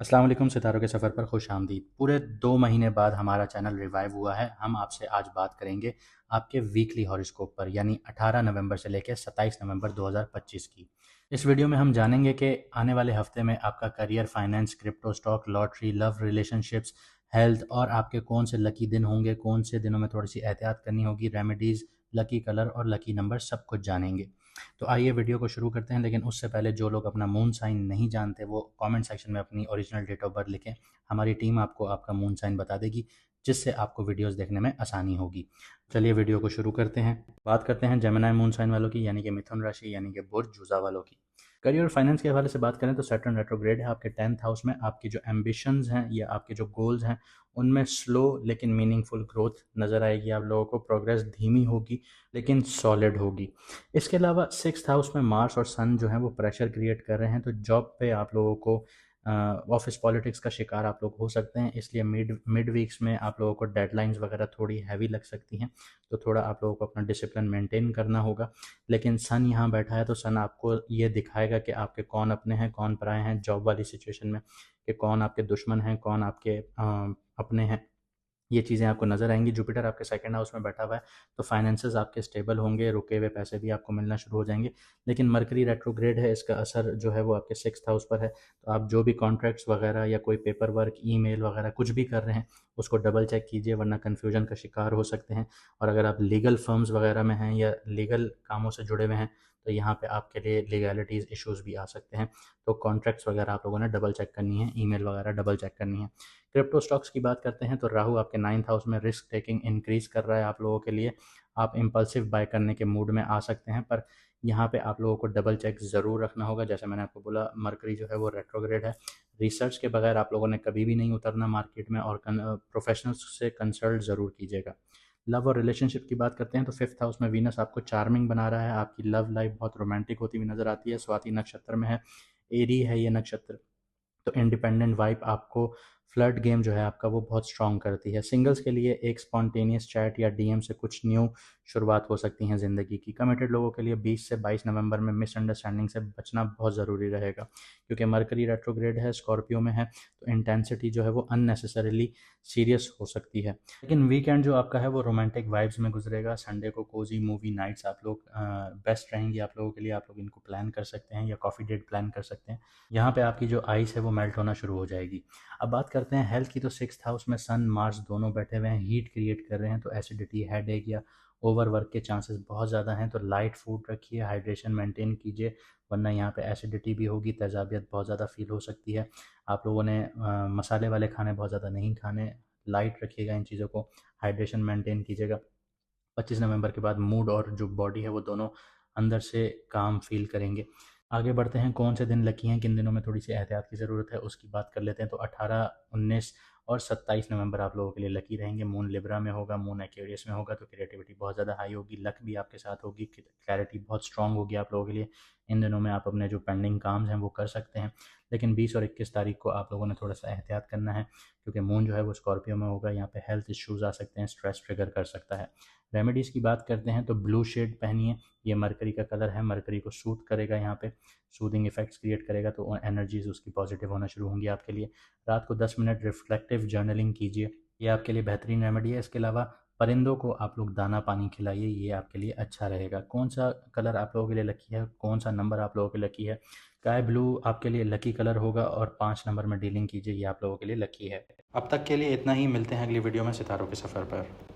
अस्सलाम वालेकुम। सितारों के सफ़र पर खुश आमदीद। पूरे 2 महीने बाद हमारा चैनल रिवाइव हुआ है। हम आपसे आज बात करेंगे आपके वीकली हॉरोस्कोप पर, यानी 18 नवंबर से लेकर 27 नवंबर 2025 की। इस वीडियो में हम जानेंगे कि आने वाले हफ्ते में आपका career, finance, crypto, stock, lottery, love, relationships, health और आपके कौन से लकी दिन होंगे, कौन से दिनों में थोड़ी सी एहतियात करनी होगी, रेमेडीज़, लकी कलर और लकी नंबर सब कुछ जानेंगे। तो आइए वीडियो को शुरू करते हैं, लेकिन उससे पहले जो लोग अपना मून साइन नहीं जानते वो कमेंट सेक्शन में अपनी ओरिजिनल डेट ऑफ बर्थ लिखें। हमारी टीम आपको आपका मून साइन बता देगी, जिससे आपको वीडियोस देखने में आसानी होगी। चलिए वीडियो को शुरू करते हैं। बात करते हैं जेमिनी मून साइन वालों की, यानी कि मिथुन राशि, यानी कि बुर्ज जुजा वालों की। करियर और फाइनेंस के हवाले से बात करें तो सैटर्न रेट्रोग्रेड है आपके 10th हाउस में। आपकी जो एम्बिशंस हैं या आपके जो गोल्स हैं उनमें स्लो लेकिन मीनिंगफुल ग्रोथ नज़र आएगी। आप लोगों को प्रोग्रेस धीमी होगी लेकिन सॉलिड होगी। इसके अलावा 6th हाउस में मार्स और सन जो है वो प्रेशर क्रिएट कर रहे हैं, तो जॉब पे आप लोगों को ऑफिस पॉलिटिक्स का शिकार आप लोग हो सकते हैं। इसलिए मिड मिड वीक्स में आप लोगों को डेडलाइंस वगैरह थोड़ी हैवी लग सकती हैं, तो थोड़ा आप लोगों को अपना डिसिप्लिन मेंटेन करना होगा। लेकिन सन यहाँ बैठा है तो सन आपको ये दिखाएगा कि आपके कौन अपने हैं कौन पराए हैं जॉब वाली सिचुएशन में, कि कौन आपके दुश्मन हैं कौन आपके अपने हैं। ये चीज़ें आपको नज़र आएंगी। जुपिटर आपके सेकंड हाउस में बैठा हुआ है, तो फाइनेंसेस आपके स्टेबल होंगे, रुके हुए पैसे भी आपको मिलना शुरू हो जाएंगे। लेकिन मरकरी रेट्रोग्रेड है, इसका असर जो है वो आपके 6th हाउस पर है, तो आप जो भी कॉन्ट्रैक्ट्स वगैरह या कोई पेपर वर्क, ईमेल वगैरह कुछ भी कर रहे हैं उसको डबल चेक कीजिए, वरना कन्फ्यूजन का शिकार हो सकते हैं। और अगर आप लीगल फर्म्स वगैरह में हैं या लीगल कामों से जुड़े हुए हैं तो यहाँ पे आपके लिए लीगैलिटीज़ इश्यूज़ भी आ सकते हैं। तो कॉन्ट्रैक्ट्स वगैरह आप लोगों ने डबल चेक करनी है, ईमेल वगैरह डबल चेक करनी है। क्रिप्टो स्टॉक्स की बात करते हैं तो राहु आपके 9th हाउस में रिस्क टेकिंग इंक्रीज कर रहा है आप लोगों के लिए। आप इम्पल्सिव बाय करने के मूड में आ सकते हैं, पर यहाँ पे आप लोगों को डबल चेक ज़रूर रखना होगा। जैसे मैंने आपको बोला, मरकरी जो है वो रेट्रोग्रेड है। रिसर्च के बगैर आप लोगों ने कभी भी नहीं उतरना मार्केट में, और प्रोफेशनल्स से कंसल्ट ज़रूर कीजिएगा। लव और रिलेशनशिप की बात करते हैं तो 5th हाउस में वीनस आपको चार्मिंग बना रहा है। आपकी लव लाइफ बहुत रोमांटिक होती हुई नज़र आती है। स्वाति नक्षत्र में है, एरी है ये नक्षत्र, तो इंडिपेंडेंट वाइब आपको फ्लर्ट गेम जो है आपका वो बहुत स्ट्रॉन्ग करती है। सिंगल्स के लिए एक स्पॉन्टेनियस चैट या डीएम से कुछ न्यू शुरुआत हो सकती हैं ज़िंदगी की। कमिटेड लोगों के लिए 20 से 22 नवंबर में मिसअंडरस्टैंडिंग से बचना बहुत ज़रूरी रहेगा, क्योंकि मरकरी रेट्रोग्रेड है, स्कॉर्पियो में है, तो इंटेंसिटी जो है वो अननेसेसरीली सीरियस हो सकती है। लेकिन वीकेंड जो आपका है वो रोमांटिक वाइब्स में गुजरेगा। संडे को कोजी मूवी नाइट्स आप लोग बेस्ट रहेंगी आप लोगों के लिए। आप लोग इनको प्लान कर सकते हैं या कॉफ़ी डेट प्लान कर सकते हैं। यहाँ पे आपकी जो आइस है वो मेल्ट होना शुरू हो जाएगी। अब बात करते हैं हेल्थ की, तो 6th हाउस में सन मार्स दोनों बैठे हुए हैं, हीट क्रिएट कर रहे हैं, तो एसिडिटी, हेडेक या ओवरवर्क के चांसेस बहुत ज़्यादा हैं। तो लाइट फूड रखिए, हाइड्रेशन मेंटेन कीजिए, वरना यहाँ पे एसिडिटी भी होगी, तेज़ाबियत बहुत ज़्यादा फील हो सकती है। आप लोगों ने मसाले वाले खाने बहुत ज़्यादा नहीं खाने, लाइट रखिएगा इन चीज़ों को, हाइड्रेशन मेंटेन कीजिएगा। 25 नवंबर के बाद मूड और जो बॉडी है वो दोनों अंदर से काम फील करेंगे। आगे बढ़ते हैं, कौन से दिन लकी हैं, किन दिनों में थोड़ी सी एहतियात की ज़रूरत है, उसकी बात कर लेते हैं। तो 18, 19 और 27 नवंबर आप लोगों के लिए लकी रहेंगे। मून लिब्रा में होगा, मून एक्वेरियस में होगा, तो क्रिएटिविटी बहुत ज़्यादा हाई होगी, लक भी आपके साथ होगी, क्लैरिटी बहुत स्ट्रांग होगी आप लोगों के लिए। इन दिनों में आप अपने जो पेंडिंग काम्स हैं वो कर सकते हैं। लेकिन 20 और 21 तारीख को आप लोगों ने थोड़ा सा एहतियात करना है, क्योंकि मून जो है वो स्कॉर्पियो में होगा। यहाँ पे हेल्थ इश्यूज़ आ सकते हैं, स्ट्रेस ट्रिगर कर सकता है। रेमेडीज़ की बात करते हैं तो ब्लू शेड पहनिए, ये मरकरी का कलर है, मरकरी को सूट करेगा, यहाँ पे सूदिंग इफेक्ट्स क्रिएट करेगा, तो एनर्जीज उसकी पॉजिटिव होना शुरू होंगी आपके लिए। रात को 10 मिनट रिफ्लेक्टिव जर्नलिंग कीजिए, ये आपके लिए बेहतरीन रेमेडी है। इसके अलावा परिंदों को आप लोग दाना पानी खिलाइए, ये आपके लिए अच्छा रहेगा। कौन सा कलर आप लोगों के लिए लकी है, कौन सा नंबर आप लोगों के लिए लकी है? स्काई ब्लू आपके लिए लकी कलर होगा, और 5 नंबर में डीलिंग कीजिए, ये आप लोगों के लिए लकी है। अब तक के लिए इतना ही, मिलते हैं अगली वीडियो में सितारों के सफ़र पर।